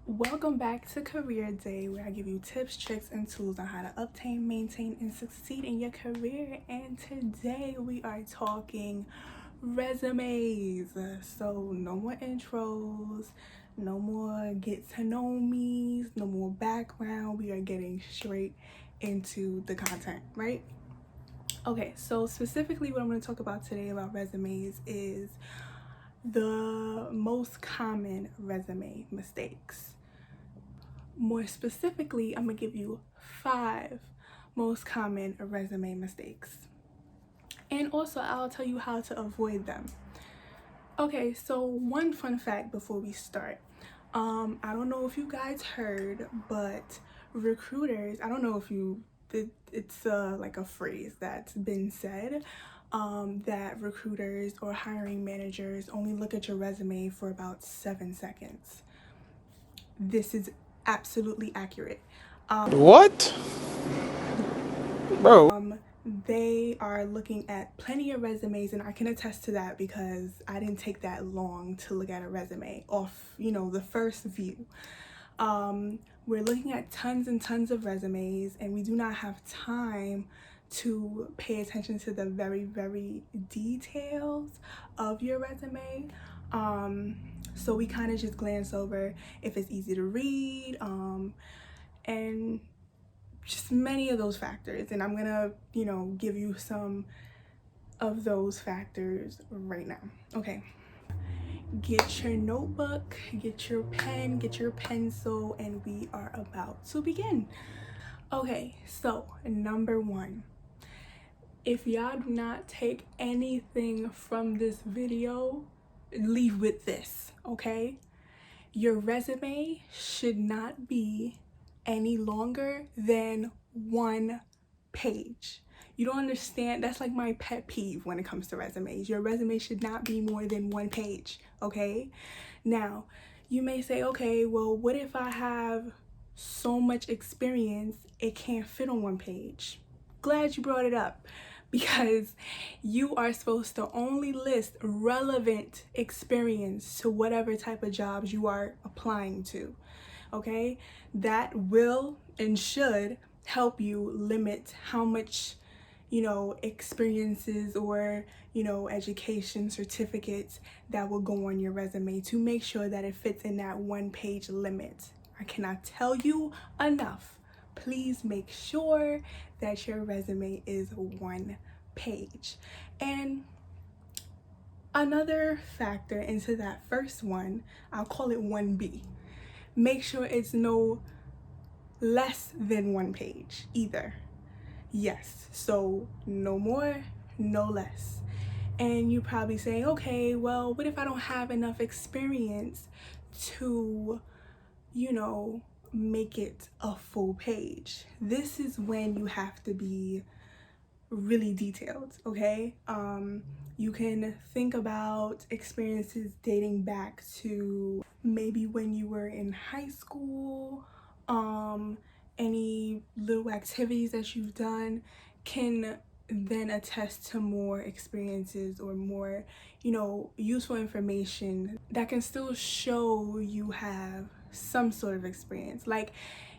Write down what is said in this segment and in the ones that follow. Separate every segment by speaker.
Speaker 1: Welcome back to Career Day, where I give you tips, tricks, and tools on how to obtain, maintain, and succeed in your career. And today we are talking resumes. So no more intros, no more get to know me's, no more background. We are getting straight into the content, right? Okay, so specifically what I'm going to talk about today about resumes is the most common resume mistakes. More specifically, I'm gonna give you 5 most common resume mistakes. And also, I'll tell you how to avoid them. Okay, so one fun fact before we start. I don't know if you guys heard, but recruiters, I don't know if it's like a phrase that's been said, that recruiters or hiring managers only look at your resume for about 7 seconds. This is absolutely accurate.
Speaker 2: What? Bro.
Speaker 1: They are looking at plenty of resumes, and I can attest to that because I didn't take that long to look at a resume off, the first view. We're looking at tons and tons of resumes, and we do not have time to pay attention to the very, very details of your resume. So we kind of just glance over if it's easy to read, and just many of those factors. And I'm gonna, give you some of those factors right now. Okay. Get your notebook, get your pen, get your pencil, and we are about to begin. Okay, so number 1. If y'all do not take anything from this video, leave with this, okay? Your resume should not be any longer than 1 page. You don't understand? That's like my pet peeve when it comes to resumes. Your resume should not be more than 1 page, okay? Now, you may say, okay, well, what if I have so much experience it can't fit on 1 page? Glad you brought it up, because you are supposed to only list relevant experience to whatever type of jobs you are applying to, okay? That will and should help you limit how much, experiences or, education certificates that will go on your resume to make sure that it fits in that 1 page limit. I cannot tell you enough. Please make sure that your resume is 1 page. And another factor into that first one, I'll call it 1B. Make sure it's no less than 1 page either. Yes, so no more, no less. And you probably say, okay, well, what if I don't have enough experience to, make it a full page? This is when you have to be really detailed, okay? You can think about experiences dating back to maybe when you were in high school. Any little activities that you've done can then attest to more experiences or more, useful information that can still show you have some sort of experience. Like,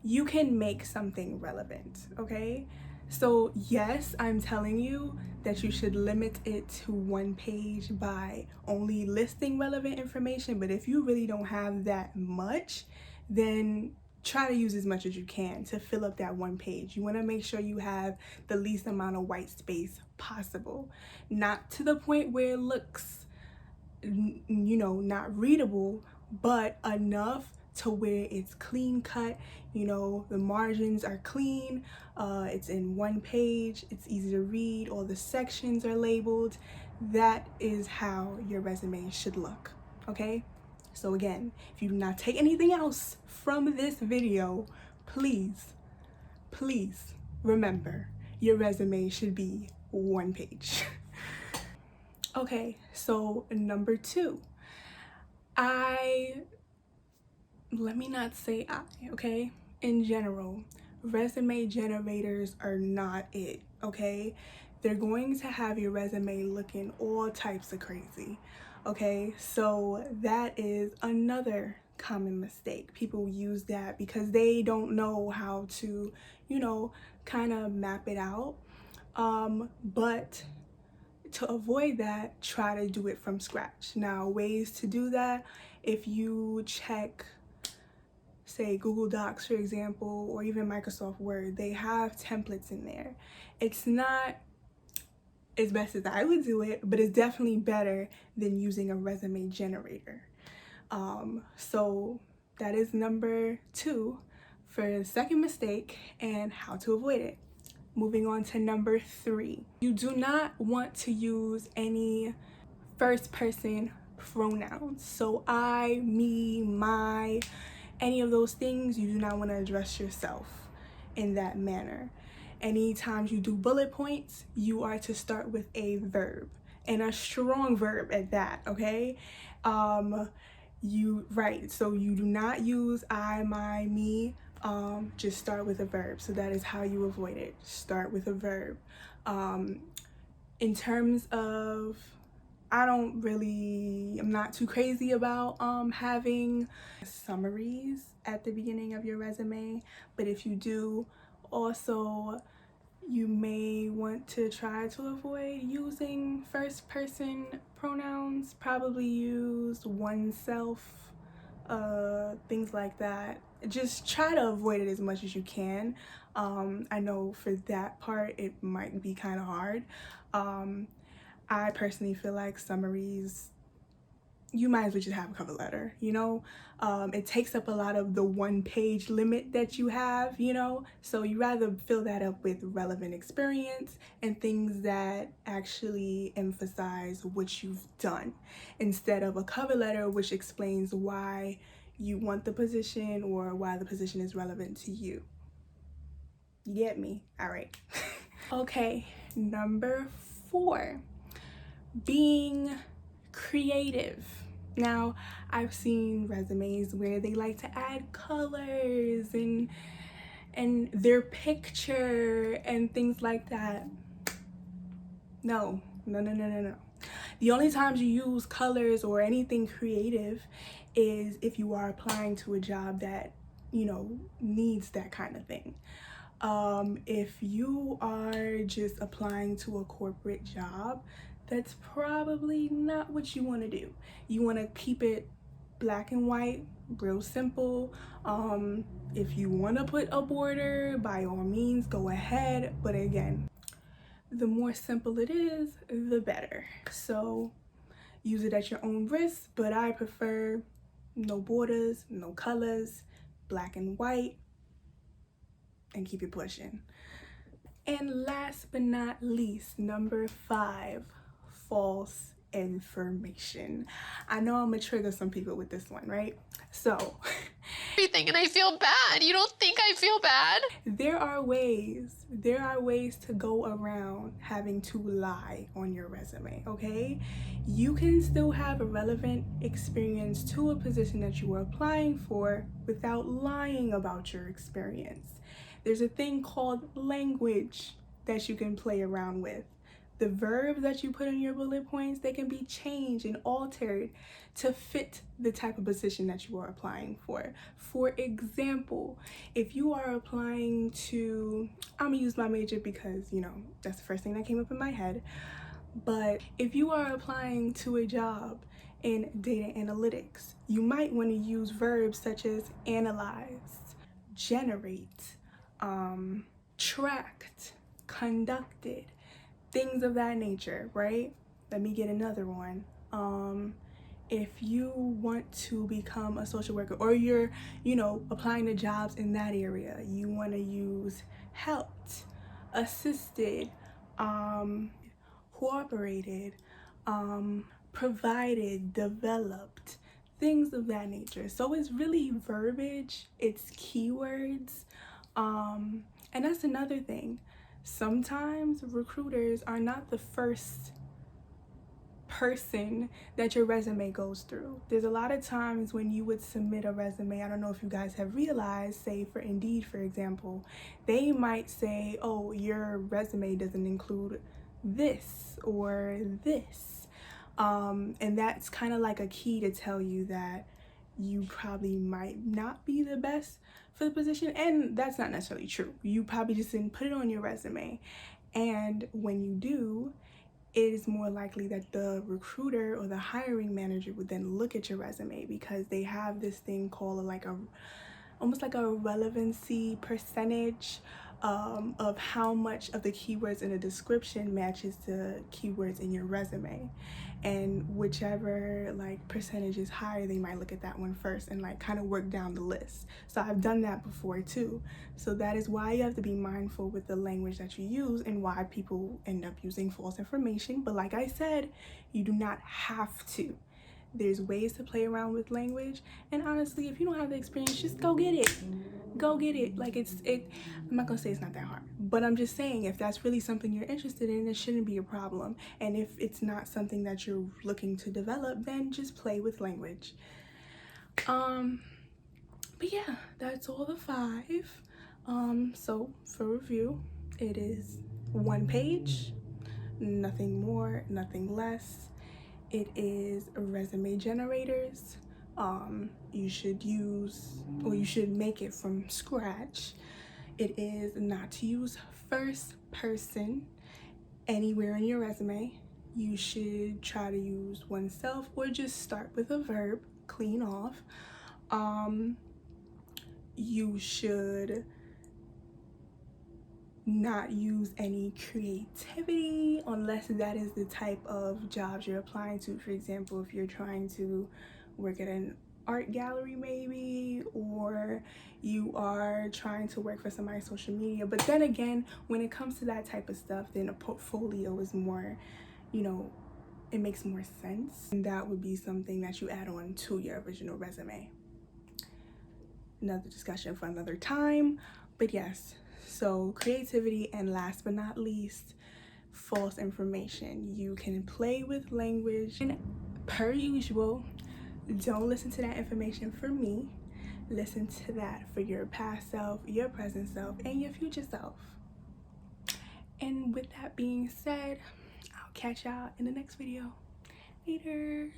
Speaker 1: you can make something relevant, okay? So yes, I'm telling you that you should limit it to 1 page by only listing relevant information, but if you really don't have that much, then try to use as much as you can to fill up that 1 page. You want to make sure you have the least amount of white space possible. Not to the point where it looks, not readable, but enough to where it's clean cut, the margins are clean, it's in 1 page, it's easy to read, all the sections are labeled. That is how your resume should look, okay? So again, if you do not take anything else from this video, please remember, your resume should be 1 page. Okay, so number 2, okay? In general, resume generators are not it, okay? They're going to have your resume looking all types of crazy, okay? So that is another common mistake. People use that because they don't know how to, kind of map it out. But to avoid that, try to do it from scratch. Now, ways to do that, if you check, say, Google Docs, for example, or even Microsoft Word, they have templates in there. It's not as best as I would do it, but it's definitely better than using a resume generator. So that is number 2 for the second mistake and how to avoid it. Moving on to number 3. You do not want to use any first person pronouns. So I, me, my, any of those things, you do not want to address yourself in that manner. Anytime you do bullet points, you are to start with a verb, and a strong verb at that, okay? So you do not use I, my, me. Just start with a verb. So that is how you avoid it. Start with a verb. In terms of, I'm not too crazy about having summaries at the beginning of your resume, but if you do, also you may want to try to avoid using first person pronouns. Probably use oneself, things like that. Just try to avoid it as much as you can. I know for that part it might be kind of hard. I personally feel like summaries, you might as well just have a cover letter, it takes up a lot of the 1-page limit that you have, so you rather fill that up with relevant experience and things that actually emphasize what you've done, instead of a cover letter which explains why you want the position or why the position is relevant to you. You get me? All right. Okay, number 4, being creative. Now, I've seen resumes where they like to add colors and their picture and things like that. No. The only times you use colors or anything creative is if you are applying to a job that, needs that kind of thing. If you are just applying to a corporate job, that's probably not what you want to do. You want to keep it black and white, real simple. If you want to put a border, by all means, go ahead. But again, the more simple it is, the better. So use it at your own risk, but I prefer no borders, no colors, black and white, and keep it pushing. And last but not least, number 5, false information. I know I'm gonna trigger some people with this one, right? So
Speaker 2: everything, and I feel bad. You don't think I feel bad?
Speaker 1: There are ways to go around having to lie on your resume, okay? You can still have a relevant experience to a position that you are applying for without lying about your experience. There's a thing called language that you can play around with. The verbs that you put in your bullet points, they can be changed and altered to fit the type of position that you are applying for. For example, if you are applying to, I'm gonna use my major because, that's the first thing that came up in my head. But if you are applying to a job in data analytics, you might want to use verbs such as analyze, generate, tracked, conducted, things of that nature, right? Let me get another one. If you want to become a social worker, or you're, applying to jobs in that area, you want to use helped, assisted, cooperated, provided, developed, things of that nature. So it's really verbiage, it's keywords, and that's another thing. Sometimes recruiters are not the first person that your resume goes through. There's a lot of times when you would submit a resume, I don't know if you guys have realized, say for Indeed, for example, they might say, oh, your resume doesn't include this or this. And that's kind of like a key to tell you that you probably might not be the best for the position. And that's not necessarily true. You probably just didn't put it on your resume. And when you do, it is more likely that the recruiter or the hiring manager would then look at your resume, because they have this thing called like a almost like a relevancy percentage, of how much of the keywords in a description matches the keywords in your resume. And whichever like percentage is higher, they might look at that one first and like kind of work down the list. So I've done that before too. So that is why you have to be mindful with the language that you use and why people end up using false information. But like I said, you do not have to. There's ways to play around with language, and honestly, if you don't have the experience, just go get it. Go get it. Like I'm not gonna say it's not that hard, but I'm just saying if that's really something you're interested in, it shouldn't be a problem. And if it's not something that you're looking to develop, then just play with language. But yeah, that's all the 5. So for review, it is 1 page, nothing more, nothing less. It is resume generators. You should use, or you should make it from scratch. It is not to use first person anywhere in your resume. You should try to use oneself or just start with a verb, clean off. You should not use any creativity unless that is the type of jobs you're applying to. For example, if you're trying to work at an art gallery maybe, or you are trying to work for somebody's social media. But then again, when it comes to that type of stuff, then a portfolio is more, it makes more sense, and that would be something that you add on to your original resume. Another discussion for another time. But yes, so creativity, and last but not least, false information. You can play with language, and per usual, don't listen to that information for me. Listen to that for your past self, your present self, and your future self. And with that being said, I'll catch y'all in the next video. Laters.